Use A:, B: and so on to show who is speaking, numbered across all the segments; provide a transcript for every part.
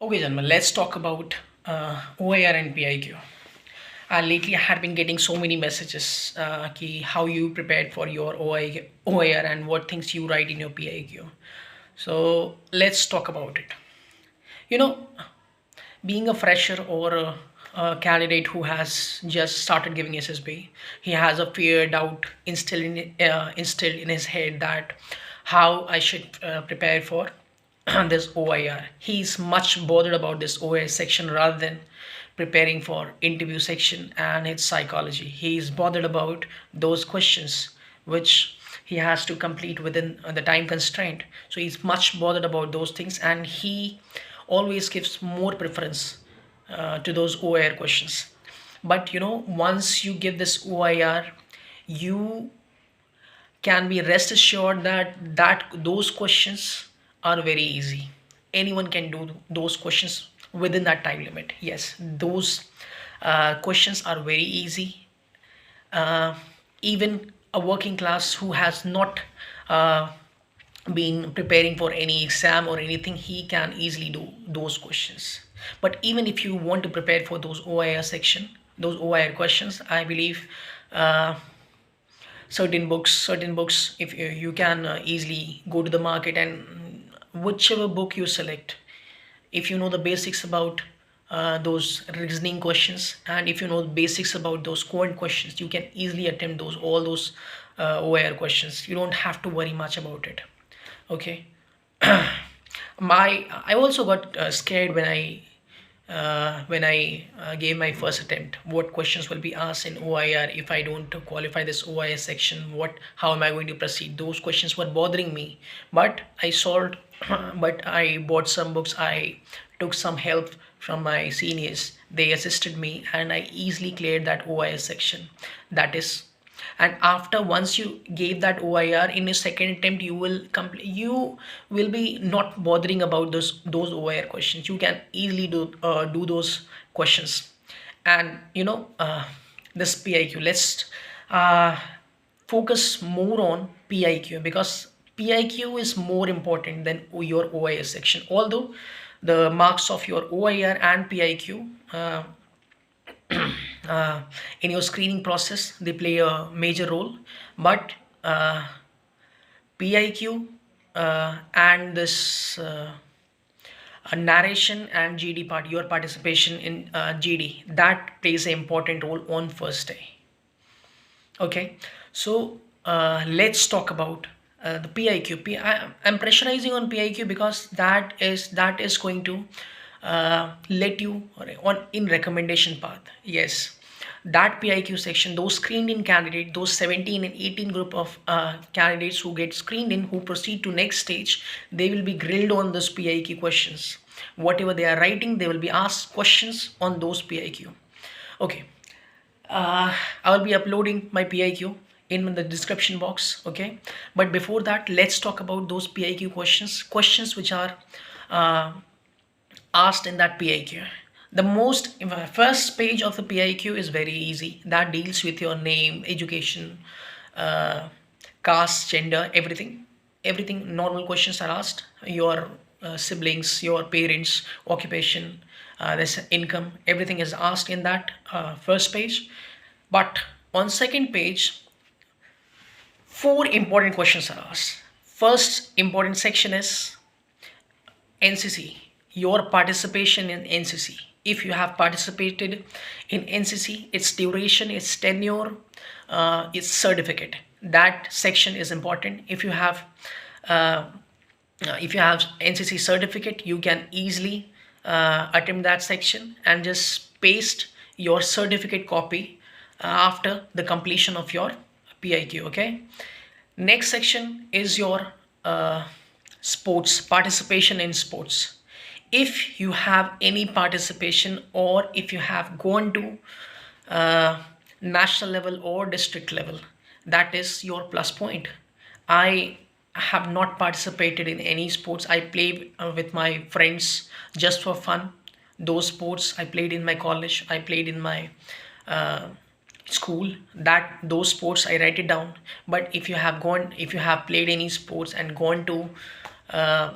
A: Okay, gentlemen, let's talk about OIR and PIQ. Lately, I had been getting so many messages how you prepared for your OIR and what things you write in your PIQ. So let's talk about it. You know, being a fresher or a candidate who has just started giving SSB, he has a fear, doubt instilled in his head that how I should prepare for this OIR. He's much bothered about this OIR section rather than preparing for interview section and its psychology. He's bothered about those questions which he has to complete within the time constraint. So he's much bothered about those things, and he always gives more preference to those OIR questions. But once you give this OIR, you can be rest assured that those questions are very easy. Anyone can do those questions within that time limit. Yes, those questions are very easy. uh, Even a working class who has not uh, been preparing for any exam or anything, he can easily do those questions. But even if you want to prepare for those OIR section, those OIR questions, I believe uh, certain books, if you can easily go to the market, and whichever book you select, if you know the basics about those reasoning questions, and if you know the basics about those quant questions, you can easily attempt those all those OIR questions. You don't have to worry much about it. Okay. I also got scared when I gave my first attempt. What questions will be asked in OIR if I don't qualify this OIR section? How am I going to proceed? Those questions were bothering me, but I solved. But I bought some books. I took some help from my seniors. They assisted me, and I easily cleared that OIR section. That is, and after once you gave that OIR in a second attempt, you will be not bothering about those OIR questions. You can easily do those questions. And this PIQ, let's uh, focus more on PIQ, because PIQ is more important than your OIR section. Although the marks of your OIR and PIQ uh, in your screening process, they play a major role. But PIQ and this narration and GD part, your participation in GD, that plays an important role on first day. Okay, so let's talk about the PIQ. I'm pressurizing on PIQ because that is going to let you on in recommendation path. Yes, that PIQ section, those screened in candidate, those 17 and 18 group of candidates who get screened in, who proceed to next stage, they will be grilled on those PIQ questions. Whatever they are writing, they will be asked questions on those PIQ. Okay, I will be uploading my PIQ in the description box. Okay, but before that, let's talk about those PIQ questions which are uh, asked in that PIQ. The first page of the PIQ is very easy. That deals with your name, education, uh, caste, gender, everything. Everything normal questions are asked. Your siblings, your parents, occupation, this income, everything is asked in that first page. But on second page, four important questions are asked. First important section is NCC, your participation in NCC. If you have participated in NCC, its duration, its tenure, its certificate. That section is important. Uh, if you have NCC certificate, you can easily attempt that section and just paste your certificate copy after the completion of your PIQ. Okay. Next section is your sports, participation in sports. If you have any participation, or if you have gone to national level or district level, that is your plus point. I have not participated in any sports. I play with my friends just for fun. Those sports I played in my college, I played in my uh, school. That those sports I write it down. But if you have played any sports and gone to uh,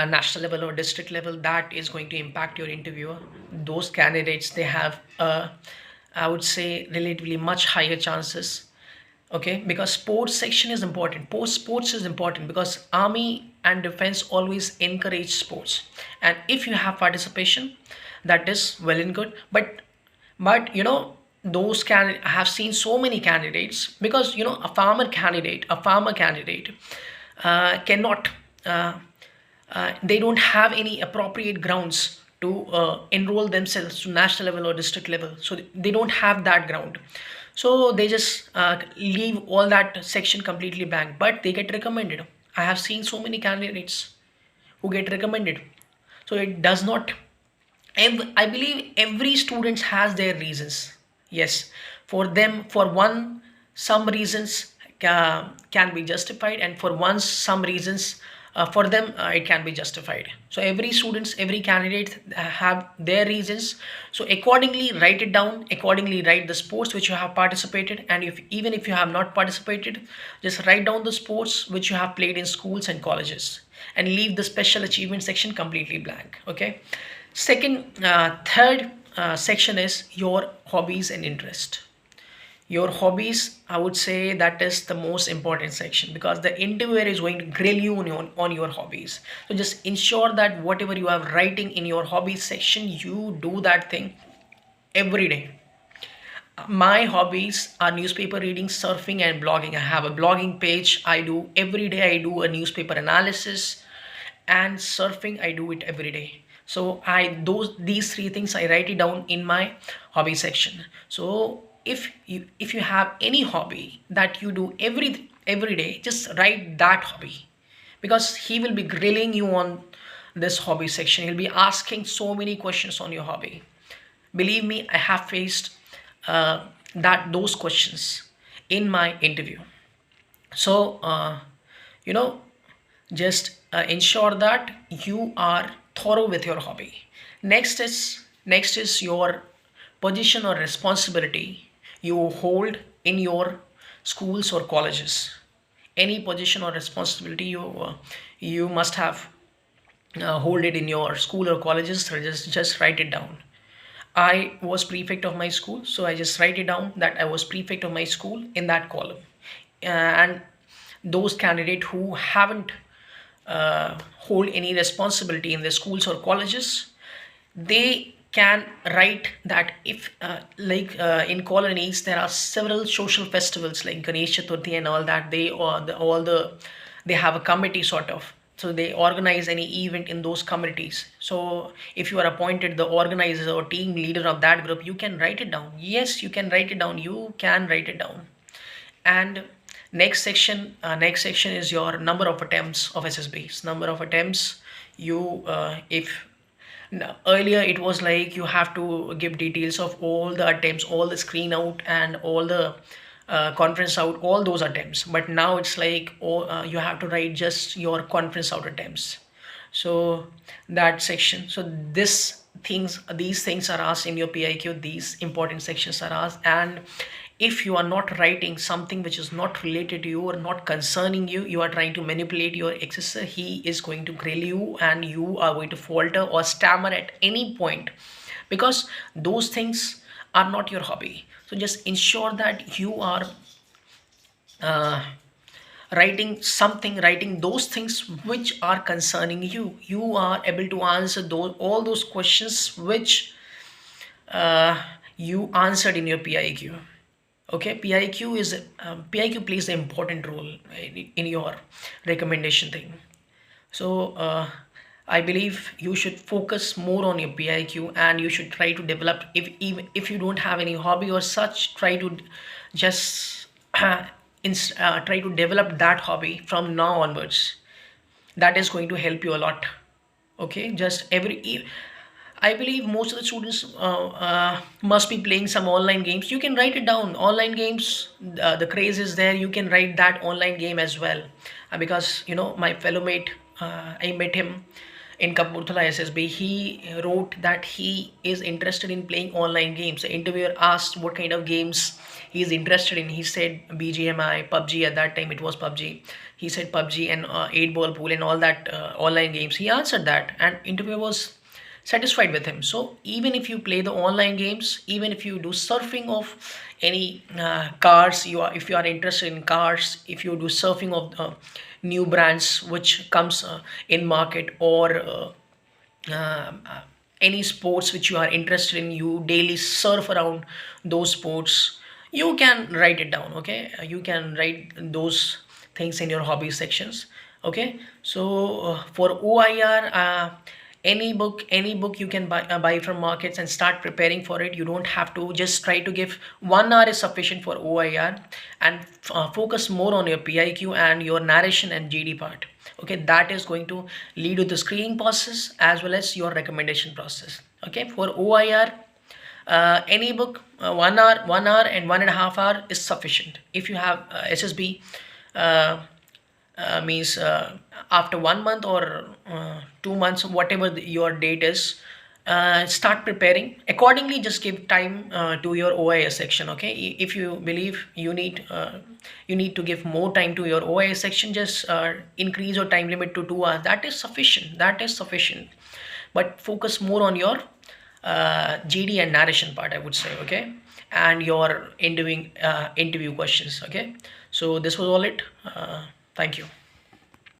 A: national level or district level, that is going to impact your interviewer. Those candidates, they have I would say relatively much higher chances. Okay, because sports section is important. Post sports is important because army and defense always encourage sports, and if you have participation, that is well and good. But those can I have seen so many candidates, because a farmer candidate cannot they don't have any appropriate grounds to enroll themselves to national level or district level, so they don't have that ground. So they just leave all that section completely blank, but they get recommended. I have seen so many candidates who get recommended. So it does not, I believe every student has their reasons. Yes, for them, for one, some reasons can be justified, and for one, some reasons for them it can be justified. So every students, every candidate have their reasons. So accordingly, write it down. Accordingly, write the sports which you have participated, and if even if you have not participated, just write down the sports which you have played in schools and colleges, and leave the special achievement section completely blank. Okay. Third section is your hobbies and interest. Your hobbies, I would say that is the most important section, because the interviewer is going to grill you on your hobbies. So just ensure that whatever you are writing in your hobbies section, you do that thing every day. My hobbies are newspaper reading, surfing, and blogging. I have a blogging page. I do every day, I do a newspaper analysis, and surfing, I do it every day. So these three things I write it down in my hobby section. So if you have any hobby that you do every day, just write that hobby, because he will be grilling you on this hobby section. He'll be asking so many questions on your hobby. Believe me, I have faced that those questions in my interview. So you know just ensure that you are thorough with your hobby. Next is your position or responsibility you hold in your schools or colleges. Any position or responsibility you must have hold it in your school or colleges. So just write it down. I was prefect of my school, so I just write it down that I was prefect of my school in that column. And those candidates who haven't hold any responsibility in their schools or colleges, they can write that if in colonies there are several social festivals like Ganesh Chaturthi and all that. They have a committee sort of, so they organize any event in those communities. So if you are appointed the organizer or team leader of that group, you can write it down. Yes, you can write it down. You can write it down. And next section is your number of attempts of SSBs. Number of attempts. You if no, earlier it was like you have to give details of all the attempts, all the screen out, and all the conference out, all those attempts. But now it's like, you have to write just your conference out attempts. So that section. So these things are asked in your PIQ. These important sections are asked, and if you are not writing something which is not related to you or not concerning you, you are trying to manipulate your assessor, he is going to grill you, and you are going to falter or stammer at any point, because those things are not your hobby. So just ensure that you are uh, writing those things which are concerning you. You are able to answer all those questions which uh, you answered in your PIQ. Okay, PIQ plays an important role in your recommendation thing. So I believe you should focus more on your PIQ, and you should try to develop, if even if you don't have any hobby or such, try to just try to develop that hobby from now onwards. That is going to help you a lot. Okay, just I believe most of the students must be playing some online games. You can write it down. Online games, the craze is there. You can write that online game as well. Because my fellow mate, I met him in Kapurthala SSB, he wrote that he is interested in playing online games. The interviewer asked what kind of games he is interested in. He said BGMI, PUBG. At that time, it was PUBG. He said PUBG and 8 ball pool and all that online games. He answered that, and interviewer was satisfied with him. So even if you play the online games, even if you do surfing of any cars, you are if you are interested in cars, if you do surfing of new brands which comes in market, or uh, any sports which you are interested in, you daily surf around those sports, you can write it down. Okay, you can write those things in your hobby sections. Okay, so for OIR, any book you can buy from markets and start preparing for it. You don't have to just try to give 1 hour is sufficient for OIR, and focus more on your PIQ and your narration and GD part. Okay, that is going to lead to the screening process as well as your recommendation process. Okay, for OIR, any book, 1 hour, 1 hour and 1.5 hour is sufficient. If you have SSB, uh, means after 1 month or 2 months, whatever your date is, start preparing accordingly. Just give time to your OIS section. Okay, if you believe you need to give more time to your OIS section, just increase your time limit to 2 hours. That is sufficient. That is sufficient. But focus more on your GD and narration part, I would say. Okay, and your interview questions. Okay, so this was all it. Thank you.